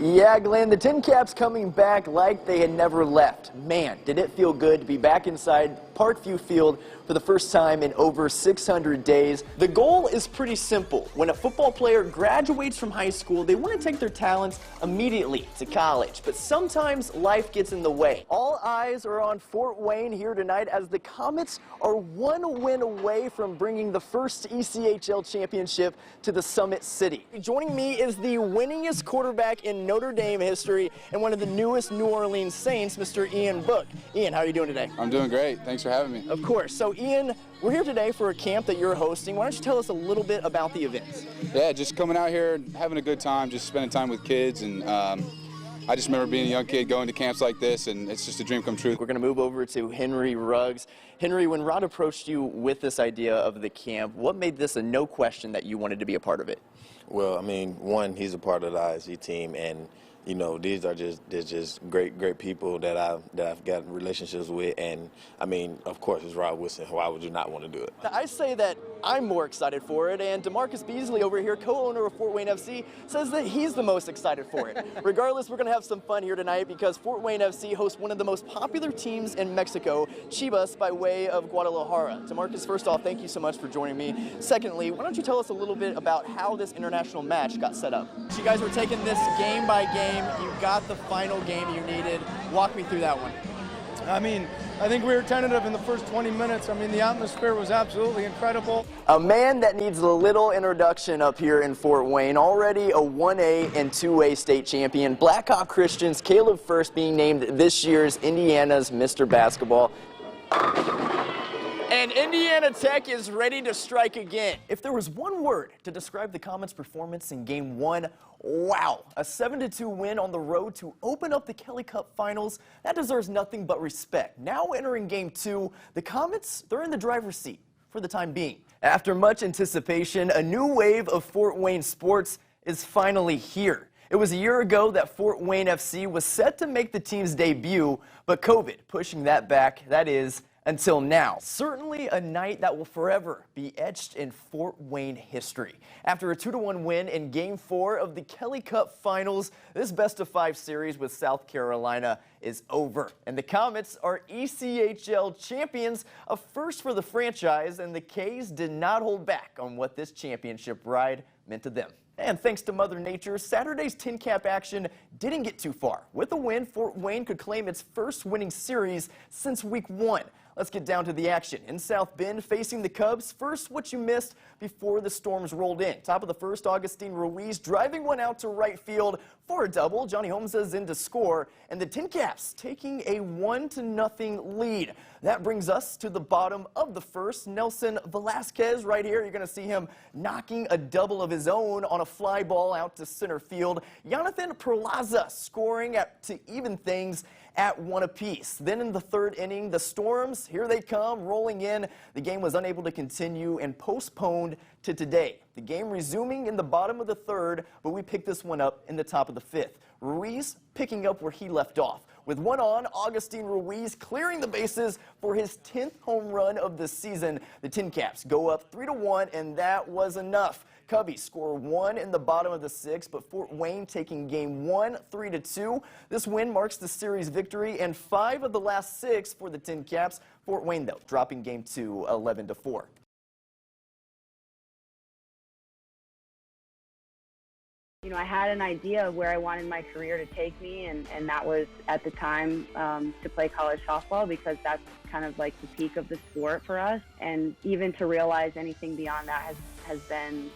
Yeah, Glenn, the Tin Caps coming back like they had never left. Man, did it feel good to be back inside Parkview Field for the first time in over 600 days. The goal is pretty simple. When a football player graduates from high school, they want to take their talents immediately to college. But sometimes life gets in the way. All eyes are on Fort Wayne here tonight as the Comets are one win away from bringing the first ECHL championship to the Summit City. Joining me is the winningest quarterback in Notre Dame history and one of the newest New Orleans Saints, Mr. Ian Book. Ian, how are you doing today? I'm doing great. Thanks for having me. Of course. So, Ian, we're here today for a camp that you're hosting. Why don't you tell us a little bit about the events? Yeah, just coming out here, having a good time, just spending time with kids, and I just remember being a young kid going to camps like this, and it's just a dream come true. We're going to move over to Henry Ruggs. Henry, when Rod approached you with this idea of the camp, what made this a no question that you wanted to be a part of it? Well, I mean, one, he's a part of the ISG team, and you know, these are just great people that I've got relationships with, and I mean, of course, it's Rod Wilson. Why would you not want to do it? I say that I'm more excited for it, and DeMarcus Beasley over here, co-owner of Fort Wayne FC, says that he's the most excited for it. Regardless, we're going to have some fun here tonight because Fort Wayne FC hosts one of the most popular teams in Mexico, Chivas, by way of Guadalajara. DeMarcus, first off, thank you so much for joining me. Secondly, why don't you tell us a little bit about how this international match got set up? So you guys were taking this game by game. You got the final game you needed. Walk me through that one. I mean, I think we were tentative in the first 20 minutes. I mean, the atmosphere was absolutely incredible. A man that needs a little introduction up here in Fort Wayne, already a 1A and 2A state champion. Blackhawk Christian's Caleb First being named this year's Indiana's Mr. Basketball. And Indiana Tech is ready to strike again. If there was one word to describe the Comets' performance in Game 1, wow. A 7-2 win on the road to open up the Kelly Cup Finals, that deserves nothing but respect. Now entering Game 2, the Comets, they're in the driver's seat for the time being. After much anticipation, a new wave of Fort Wayne sports is finally here. It was a year ago that Fort Wayne FC was set to make the team's debut, but COVID pushing that back, that is, until now. Certainly a night that will forever be etched in Fort Wayne history. After a 2-1 win in Game 4 of the Kelly Cup Finals, this best-of-5 series with South Carolina is over. And the Comets are ECHL champions, a first for the franchise, and the K's did not hold back on what this championship ride meant to them. And thanks to Mother Nature, Saturday's Tin Cap action didn't get too far. With a win, Fort Wayne could claim its first winning series since Week 1. Let's get down to the action. In South Bend, facing the Cubs, first what you missed before the Storms rolled in. Top of the first, Augustine Ruiz driving one out to right field for a double. Johnny Holmes is in to score, and the Tin Caps taking a 1-0 lead. That brings us to the bottom of the first. Nelson Velasquez right here. You're going to see him knocking a double of his own on a fly ball out to center field. Jonathan Perlaza scoring to even things at 1 apiece. Then in the third inning, the Storms, here they come, rolling in. The game was unable to continue and postponed to today. The game resuming in the bottom of the third, but we picked this one up in the top of the fifth. Ruiz picking up where he left off. With one on, Augustine Ruiz clearing the bases for his 10th home run of the season. The Tin Caps go up 3-1, and that was enough. Cubbies score 1 in the bottom of the 6th, but Fort Wayne taking Game 1 3-2. This win marks the series victory and 5 of the last 6 for the Tin Caps. Fort Wayne, though, dropping Game 2 11-4. You know, I had an idea of where I wanted my career to take me, and that was at the time to play college softball, because that's kind of like the peak of the sport for us. And even to realize anything beyond that has been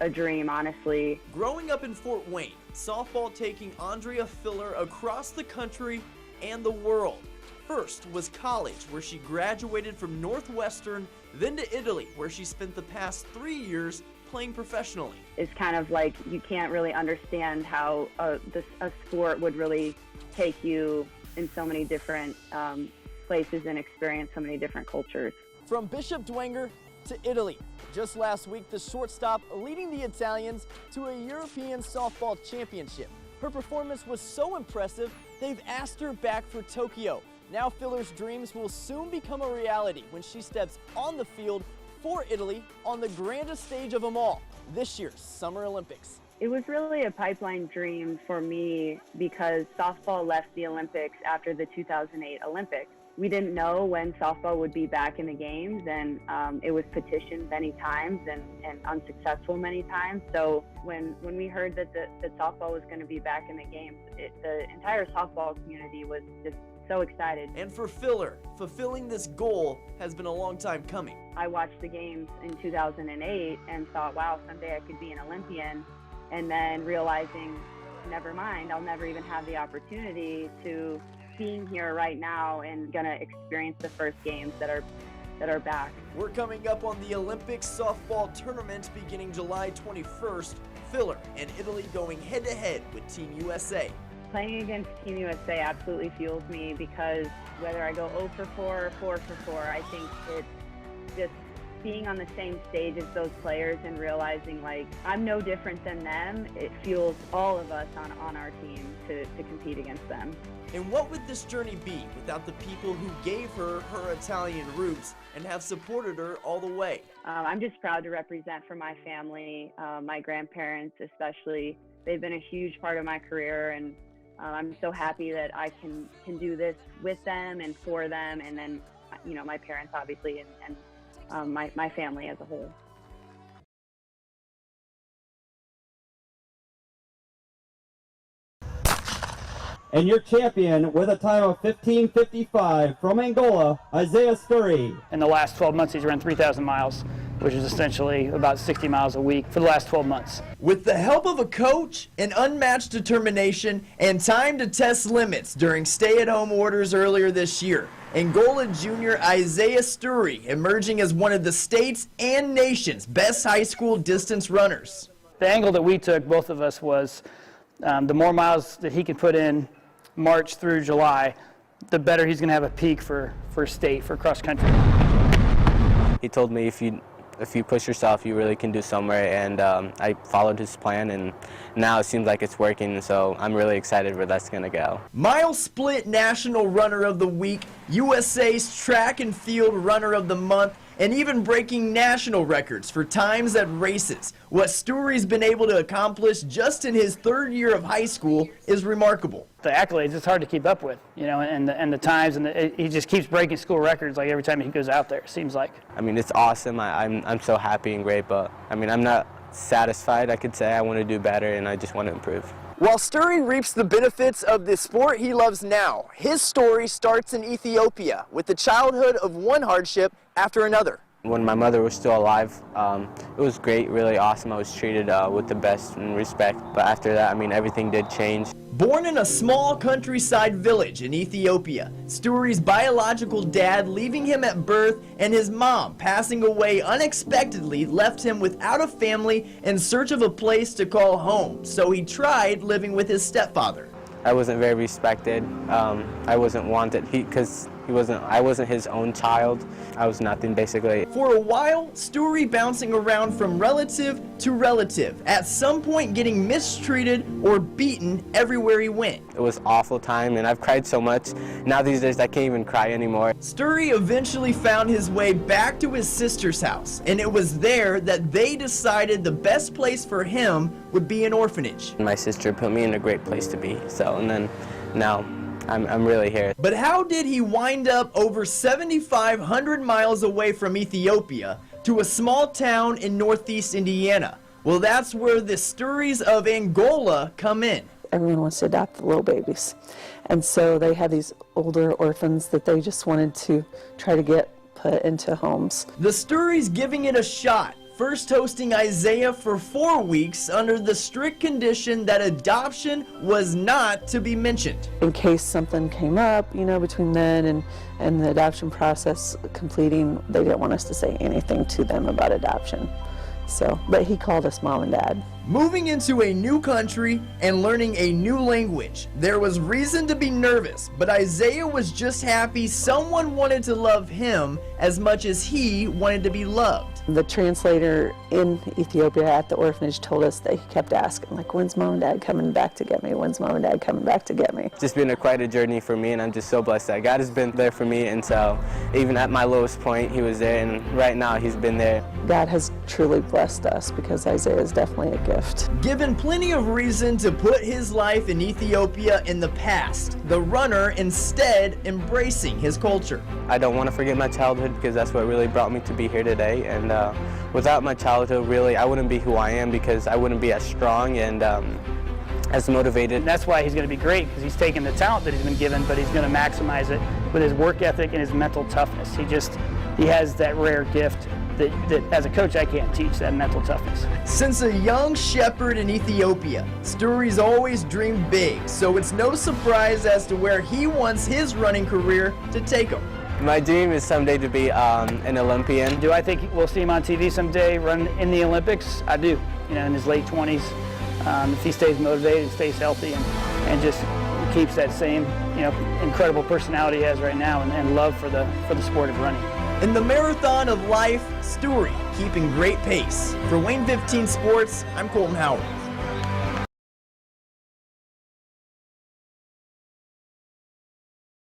a dream, honestly. Growing up in Fort Wayne, softball taking Andrea Filler across the country and the world. First was college, where she graduated from Northwestern, then to Italy, where she spent the past 3 years playing professionally. It's kind of like you can't really understand how a sport would really take you in so many different places and experience so many different cultures. From Bishop Dwenger to Italy. Just last week, the shortstop leading the Italians to a European softball championship. Her performance was so impressive, they've asked her back for Tokyo. Now Filler's dreams will soon become a reality when she steps on the field for Italy on the grandest stage of them all, this year's Summer Olympics. It was really a pipeline dream for me because softball left the Olympics after the 2008 Olympics. We didn't know when softball would be back in the games, and it was petitioned many times and unsuccessful many times. So when we heard that softball was going to be back in the games, the entire softball community was just so excited. And for Filler, fulfilling this goal has been a long time coming. I watched the games in 2008 and thought, wow, someday I could be an Olympian, and then realizing, never mind, I'll never even have the opportunity to being here right now and gonna experience the first games that are back. We're coming up on the Olympic softball tournament beginning July 21st. Filler and Italy going head-to-head with Team USA. Playing against Team USA absolutely fuels me because whether I go 0 for 4 or 4 for 4, I think it's just being on the same stage as those players and realizing like I'm no different than them. It fuels all of us on our team to compete against them. And what would this journey be without the people who gave her her Italian roots and have supported her all the way? I'm just proud to represent for my family, my grandparents especially. They've been a huge part of my career, and I'm so happy that I can do this with them and for them, and then my parents obviously and my family as a whole. And your champion with a time of 15:55 from Angola, Isaiah Sturry. In the last 12 months, he's run 3,000 miles, which is essentially about 60 miles a week for the last 12 months. With the help of a coach, an unmatched determination, and time to test limits during stay-at-home orders earlier this year, Angola junior Isaiah Sturry emerging as one of the state's and nation's best high school distance runners. The angle that we took, both of us, was the more miles that he can put in March through July, the better he's going to have a peak for state, for cross country. He told me if you push yourself, you really can do somewhere, and I followed his plan, and now it seems like it's working, so I'm really excited where that's going to go. Mile split National Runner of the Week, USA's Track and Field Runner of the Month, and even breaking national records for times at races. What Sturry's been able to accomplish just in his third year of high school is remarkable. The accolades, it's hard to keep up with, and the times, and he just keeps breaking school records like every time he goes out there, it seems like. I mean, it's awesome. I'm so happy and great, but I mean, I'm not satisfied, I could say. I want to do better, and I just want to improve. While Sturry reaps the benefits of the sport he loves now, his story starts in Ethiopia with the childhood of one hardship after another. When my mother was still alive, it was great, really awesome. I was treated with the best and respect, but after that, I mean, everything did change. Born in a small countryside village in Ethiopia, Sturry's biological dad leaving him at birth and his mom passing away unexpectedly left him without a family in search of a place to call home, so he tried living with his stepfather. I wasn't very respected. I wasn't wanted because I wasn't his own child. I was nothing, basically. For a while, Sturry bouncing around from relative to relative, at some point getting mistreated or beaten everywhere he went. It was an awful time, and I've cried so much. Now these days I can't even cry anymore. Sturry eventually found his way back to his sister's house, and it was there that they decided the best place for him would be an orphanage. My sister put me in a great place to be, and then now I'm really here. But how did he wind up over 7,500 miles away from Ethiopia to a small town in northeast Indiana? Well, that's where the Sturrys of Angola come in. Everyone wants to adopt the little babies. And so they had these older orphans that they just wanted to try to get put into homes. The Sturrys giving it a shot, first hosting Isaiah for 4 weeks under the strict condition that adoption was not to be mentioned. In case something came up, between then and the adoption process completing, they didn't want us to say anything to them about adoption. But he called us mom and dad. Moving into a new country and learning a new language, there was reason to be nervous, but Isaiah was just happy someone wanted to love him as much as he wanted to be loved. The translator in Ethiopia at the orphanage told us that he kept asking, like, when's mom and dad coming back to get me? When's mom and dad coming back to get me? It's just been quite a journey for me, and I'm just so blessed that God has been there for me. And so even at my lowest point, he was there, and right now he's been there. God has truly blessed us because Isaiah is definitely a gift. Given plenty of reason to put his life in Ethiopia in the past, the runner instead embracing his culture. I don't want to forget my childhood because that's what really brought me to be here today. And without my childhood, really, I wouldn't be who I am because I wouldn't be as strong and as motivated. And that's why he's going to be great, because he's taken the talent that he's been given, but he's going to maximize it with his work ethic and his mental toughness. He has that rare gift that as a coach I can't teach, that mental toughness. Since a young shepherd in Ethiopia, Sturry's always dreamed big, so it's no surprise as to where he wants his running career to take him. My dream is someday to be an Olympian. Do I think we'll see him on TV someday run in the Olympics? I do. You know, in his late 20s, if he stays motivated, stays healthy, and just keeps that same, incredible personality he has right now, and love for the sport of running. In the marathon of life, Sturry keeping great pace. For Wayne 15 Sports, I'm Colton Howard.